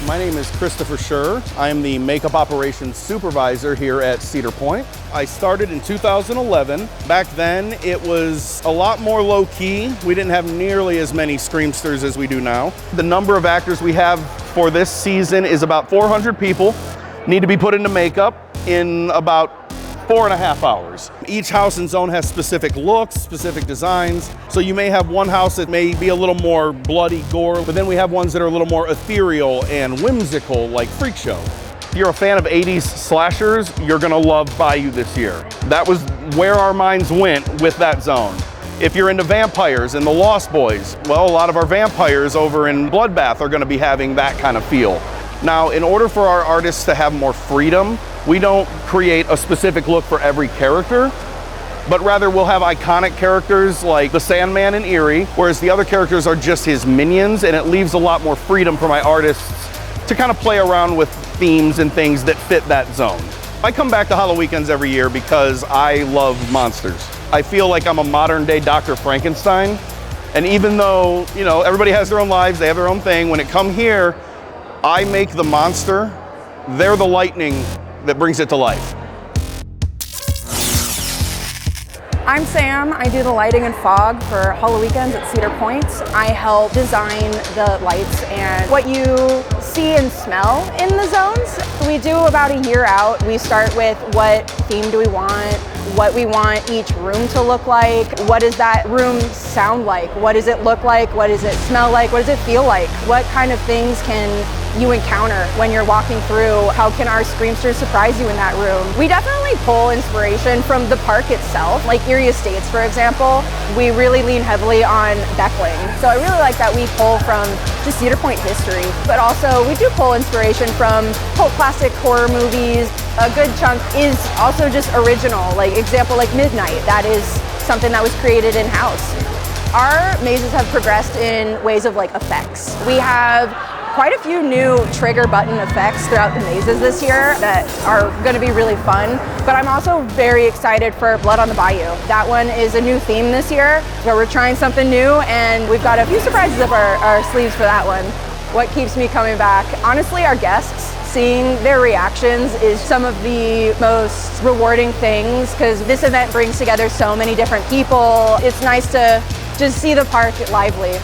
My name is Christopher Schur. I am the makeup operations supervisor here at Cedar Point. I started in 2011. Back then, it was a lot more low-key. We didn't have nearly as many Screamsters as we do now. The number of actors we have for this season is about 400 people. Need to be put into makeup in about 4.5 hours. Each house and zone has specific looks, specific designs. So you may have one house that may be a little more bloody gore, but then we have ones that are a little more ethereal and whimsical, like Freak Show. If you're a fan of 80s slashers, you're gonna love Bayou this year. That was where our minds went with that zone. If you're into vampires and the Lost Boys, well, a lot of our vampires over in Bloodbath are gonna be having that kind of feel. Now, in order for our artists to have more freedom, we don't create a specific look for every character, but rather we'll have iconic characters like the Sandman in Erie, whereas the other characters are just his minions, and it leaves a lot more freedom for my artists to kind of play around with themes and things that fit that zone. I come back to Halloweekends every year because I love monsters. I feel like I'm a modern day Dr. Frankenstein, and even though, you know, everybody has their own lives, they have their own thing, when it come here, I make the monster, they're the lightning that brings it to life. I'm Sam. I do the lighting and fog for Halloweekends at Cedar Point. I help design the lights and what you see and smell in the zones. We do about a year out. We start with what theme do we want, what we want each room to look like, what does that room sound like, what does it look like, what does it smell like, what does it feel like, what kind of things can you encounter when you're walking through, how can our Screamsters surprise you in that room. We definitely pull inspiration from the park itself, like Erie Estates for example. We really lean heavily on Beckling. So I really like that we pull from just Cedar Point history, but also we do pull inspiration from cult classic horror movies. A good chunk is also just original, like example like Midnight, that is something that was created in-house. Our mazes have progressed in ways of like effects. We have quite a few new trigger button effects throughout the mazes this year that are going to be really fun, but I'm also very excited for Blood on the Bayou. That one is a new theme this year where we're trying something new, and we've got a few surprises up our sleeves for that one. What keeps me coming back? Honestly, our guests. Seeing their reactions is some of the most rewarding things because this event brings together so many different people. It's nice to just see the park lively.